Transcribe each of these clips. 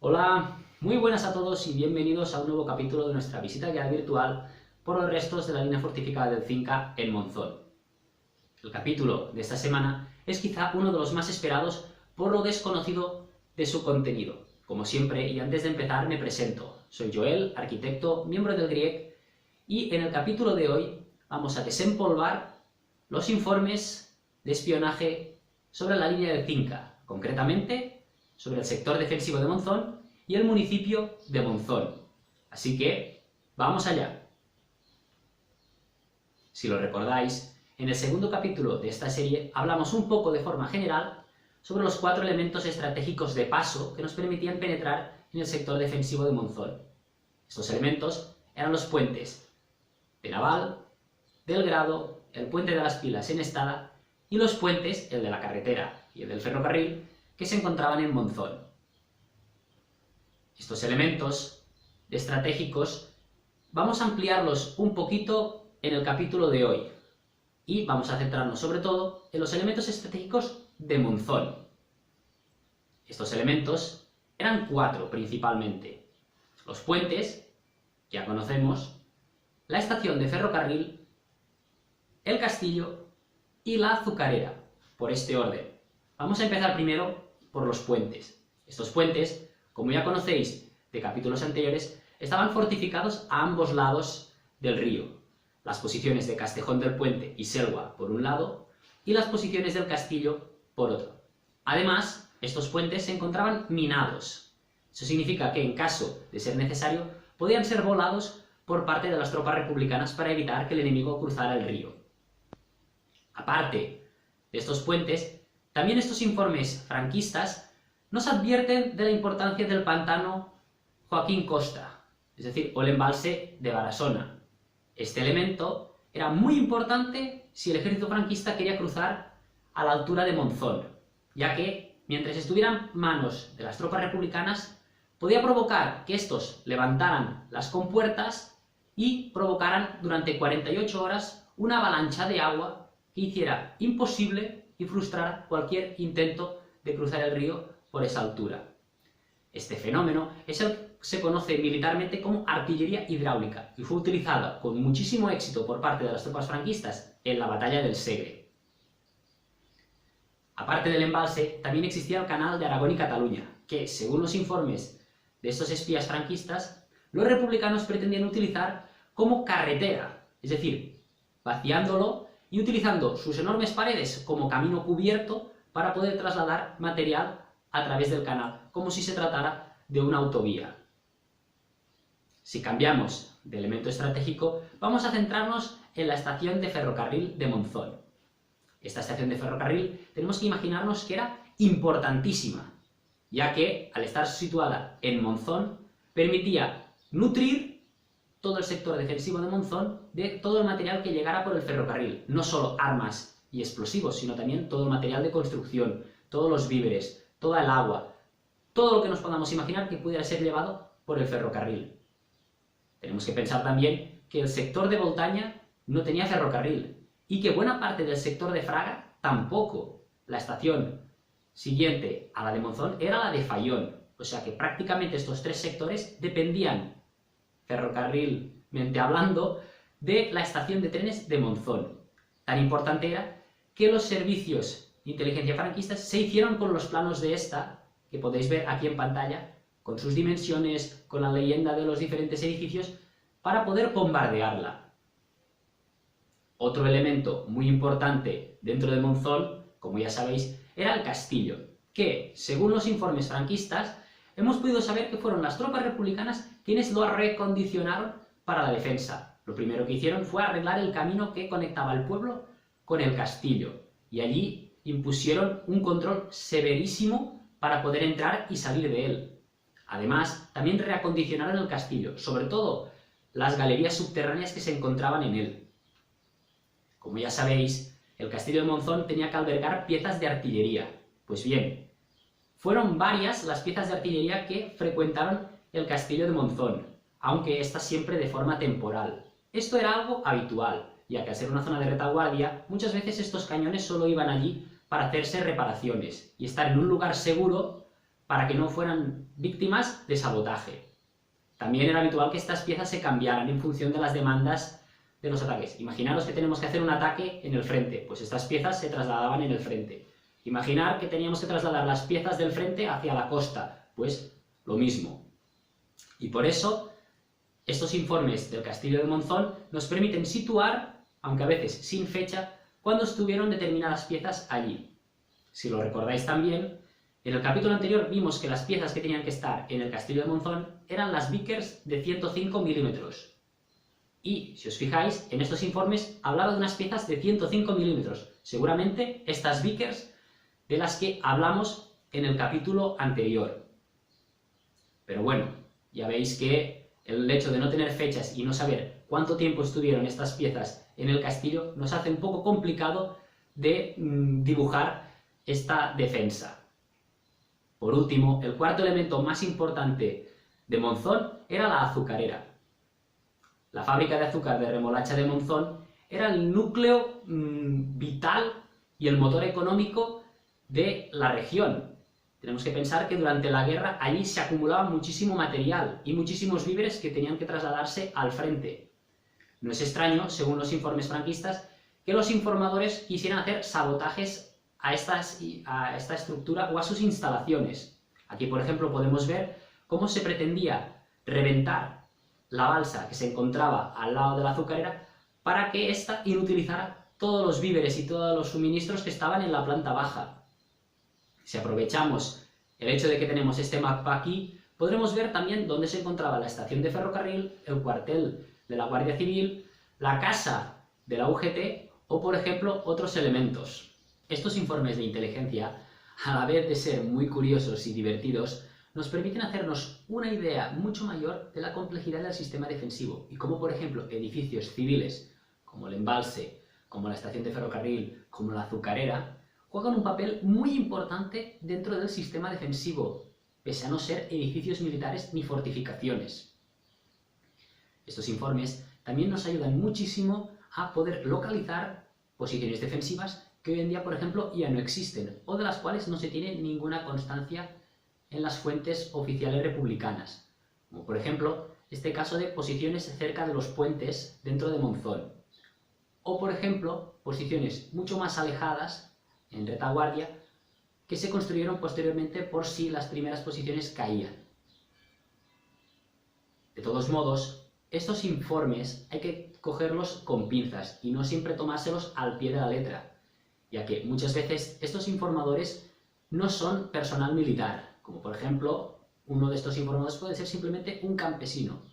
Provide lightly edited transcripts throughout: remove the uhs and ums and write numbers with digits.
Hola, muy buenas a todos y bienvenidos a un nuevo capítulo de nuestra visita guiada virtual por los restos de la línea fortificada del Cinca en Monzón. El capítulo de esta semana es quizá uno de los más esperados por lo desconocido de su contenido. Como siempre, y antes de empezar me presento. Soy Joel, arquitecto, miembro del GRIEC, y en el capítulo de hoy vamos a desempolvar los informes de espionaje sobre la línea del Cinca, concretamente sobre el sector defensivo de Monzón y el municipio de Monzón. Así que, ¡vamos allá! Si lo recordáis, en el segundo capítulo de esta serie hablamos un poco de forma general sobre los 4 elementos estratégicos de paso que nos permitían penetrar en el sector defensivo de Monzón. Estos elementos eran los puentes de Naval, del Grado, el puente de las Pilas en Estada y los puentes, el de la carretera y el del ferrocarril, que se encontraban en Monzón. Estos elementos estratégicos vamos a ampliarlos un poquito en el capítulo de hoy y vamos a centrarnos sobre todo en los elementos estratégicos de Monzón. Estos elementos eran 4 principalmente: los puentes, ya conocemos, la estación de ferrocarril, el castillo y la azucarera, por este orden. Vamos a empezar primero por los puentes. Estos puentes, como ya conocéis de capítulos anteriores, estaban fortificados a ambos lados del río. Las posiciones de Castejón del Puente y Selva por un lado, y las posiciones del castillo por otro. Además, estos puentes se encontraban minados. Eso significa que en caso de ser necesario, podían ser volados por parte de las tropas republicanas para evitar que el enemigo cruzara el río. Aparte de estos puentes, también estos informes franquistas nos advierten de la importancia del pantano Joaquín Costa, es decir, o el embalse de Barasona. Este elemento era muy importante si el ejército franquista quería cruzar a la altura de Monzón, ya que, mientras estuvieran en manos de las tropas republicanas, podía provocar que estos levantaran las compuertas y provocaran durante 48 horas una avalancha de agua que hiciera imposible y frustrara cualquier intento de cruzar el río por esa altura. Este fenómeno es el que se conoce militarmente como artillería hidráulica y fue utilizada con muchísimo éxito por parte de las tropas franquistas en la batalla del Segre. Aparte del embalse, también existía el canal de Aragón y Cataluña, que, según los informes de estos espías franquistas, los republicanos pretendían utilizar como carretera, es decir, vaciándolo y utilizando sus enormes paredes como camino cubierto para poder trasladar material a través del canal, como si se tratara de una autovía. Si cambiamos de elemento estratégico, vamos a centrarnos en la estación de ferrocarril de Monzón. Esta estación de ferrocarril tenemos que imaginarnos que era importantísima, ya que, al estar situada en Monzón, permitía nutrir todo el sector defensivo de Monzón de todo el material que llegara por el ferrocarril, no solo armas y explosivos, sino también todo el material de construcción, todos los víveres, toda el agua, todo lo que nos podamos imaginar que pudiera ser llevado por el ferrocarril. Tenemos que pensar también que el sector de Boltaña no tenía ferrocarril y que buena parte del sector de Fraga tampoco. La estación siguiente a la de Monzón era la de Faión, o sea que prácticamente estos 3 sectores dependían, ferrocarrilmente hablando, de la estación de trenes de Monzón. Tan importante era que los servicios de inteligencia franquistas se hicieron con los planos de esta, que podéis ver aquí en pantalla, con sus dimensiones, con la leyenda de los diferentes edificios, para poder bombardearla. Otro elemento muy importante dentro de Monzón, como ya sabéis, era el castillo, que, según los informes franquistas, hemos podido saber que fueron las tropas republicanas quienes lo recondicionaron para la defensa. Lo primero que hicieron fue arreglar el camino que conectaba el pueblo con el castillo, y allí impusieron un control severísimo para poder entrar y salir de él. Además, también reacondicionaron el castillo, sobre todo las galerías subterráneas que se encontraban en él. Como ya sabéis, el castillo de Monzón tenía que albergar piezas de artillería. Pues bien, fueron varias las piezas de artillería que frecuentaron el castillo de Monzón, aunque estas siempre de forma temporal. Esto era algo habitual, ya que al ser una zona de retaguardia, muchas veces estos cañones solo iban allí para hacerse reparaciones y estar en un lugar seguro para que no fueran víctimas de sabotaje. También era habitual que estas piezas se cambiaran en función de las demandas de los ataques. Imaginaros que tenemos que hacer un ataque en el frente, pues estas piezas se trasladaban en el frente. Imaginar que teníamos que trasladar las piezas del frente hacia la costa, pues lo mismo. Y por eso, estos informes del Castillo de Monzón nos permiten situar, aunque a veces sin fecha, cuándo estuvieron determinadas piezas allí. Si lo recordáis también, en el capítulo anterior vimos que las piezas que tenían que estar en el Castillo de Monzón eran las Vickers de 105 milímetros. Y, si os fijáis, en estos informes hablaba de unas piezas de 105 milímetros. Seguramente estas Vickers de las que hablamos en el capítulo anterior. Pero bueno, ya veis que el hecho de no tener fechas y no saber cuánto tiempo estuvieron estas piezas en el castillo nos hace un poco complicado de dibujar esta defensa. Por último, el cuarto elemento más importante de Monzón era la azucarera. La fábrica de azúcar de remolacha de Monzón era el núcleo vital y el motor económico de la región. Tenemos que pensar que durante la guerra allí se acumulaba muchísimo material y muchísimos víveres que tenían que trasladarse al frente. No es extraño, según los informes franquistas, que los informadores quisieran hacer sabotajes a esta estructura o a sus instalaciones. Aquí, por ejemplo, podemos ver cómo se pretendía reventar la balsa que se encontraba al lado de la azucarera para que ésta inutilizara todos los víveres y todos los suministros que estaban en la planta baja. Si aprovechamos el hecho de que tenemos este mapa aquí, podremos ver también dónde se encontraba la estación de ferrocarril, el cuartel de la Guardia Civil, la casa de la UGT o, por ejemplo, otros elementos. Estos informes de inteligencia, a la vez de ser muy curiosos y divertidos, nos permiten hacernos una idea mucho mayor de la complejidad del sistema defensivo y cómo, por ejemplo, edificios civiles como el embalse, como la estación de ferrocarril, como la azucarera, juegan un papel muy importante dentro del sistema defensivo, pese a no ser edificios militares ni fortificaciones. Estos informes también nos ayudan muchísimo a poder localizar posiciones defensivas que hoy en día, por ejemplo, ya no existen, o de las cuales no se tiene ninguna constancia en las fuentes oficiales republicanas, como por ejemplo este caso de posiciones cerca de los puentes dentro de Monzón, o por ejemplo posiciones mucho más alejadas en retaguardia, que se construyeron posteriormente por si las primeras posiciones caían. De todos modos, estos informes hay que cogerlos con pinzas y no siempre tomárselos al pie de la letra, ya que muchas veces estos informadores no son personal militar, como por ejemplo, uno de estos informadores puede ser simplemente un campesino,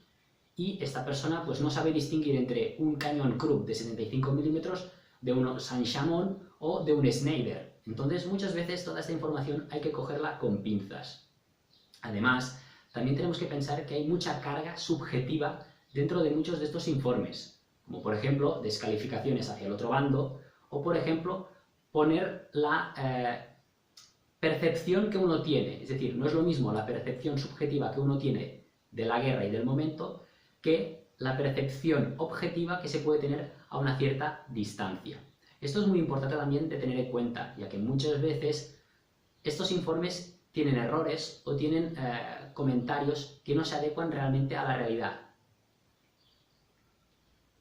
y esta persona pues no sabe distinguir entre un cañón Krupp de 75 milímetros de un Saint-Chamond o de un Schneider. Entonces, muchas veces toda esta información hay que cogerla con pinzas. Además, también tenemos que pensar que hay mucha carga subjetiva dentro de muchos de estos informes, como por ejemplo descalificaciones hacia el otro bando, o por ejemplo poner la percepción que uno tiene. Es decir, no es lo mismo la percepción subjetiva que uno tiene de la guerra y del momento que la percepción objetiva que se puede tener a una cierta distancia. Esto es muy importante también de tener en cuenta, ya que muchas veces estos informes tienen errores o tienen comentarios que no se adecuan realmente a la realidad.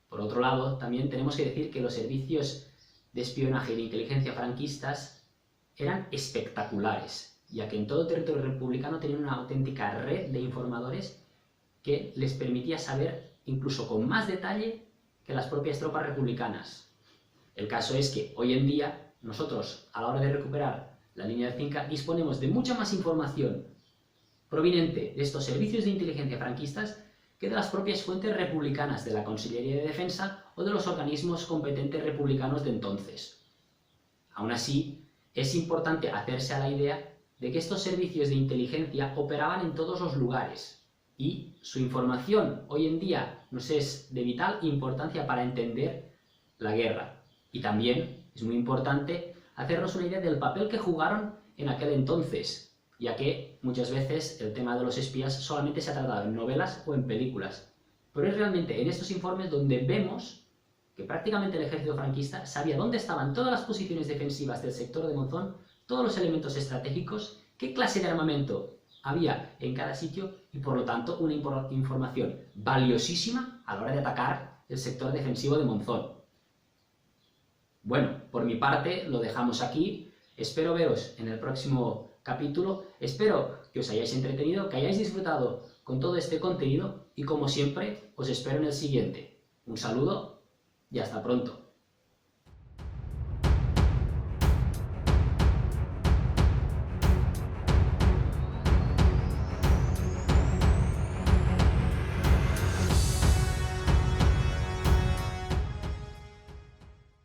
Por otro lado, también tenemos que decir que los servicios de espionaje y de inteligencia franquistas eran espectaculares, ya que en todo el territorio republicano tenían una auténtica red de informadores que les permitía saber incluso con más detalle que las propias tropas republicanas. El caso es que hoy en día nosotros, a la hora de recuperar la línea de Cinca, disponemos de mucha más información proveniente de estos servicios de inteligencia franquistas que de las propias fuentes republicanas de la Consellería de Defensa o de los organismos competentes republicanos de entonces. Aún así, es importante hacerse a la idea de que estos servicios de inteligencia operaban en todos los lugares y su información hoy en día nos es de vital importancia para entender la guerra. Y también es muy importante hacernos una idea del papel que jugaron en aquel entonces, ya que muchas veces el tema de los espías solamente se ha tratado en novelas o en películas. Pero es realmente en estos informes donde vemos que prácticamente el ejército franquista sabía dónde estaban todas las posiciones defensivas del sector de Monzón, todos los elementos estratégicos qué clase de armamento había en cada sitio y por lo tanto una información valiosísima a la hora de atacar el sector defensivo de Monzón. Bueno, por mi parte lo dejamos aquí, espero veros en el próximo capítulo, espero que os hayáis entretenido, que hayáis disfrutado con todo este contenido y como siempre os espero en el siguiente. Un saludo y hasta pronto.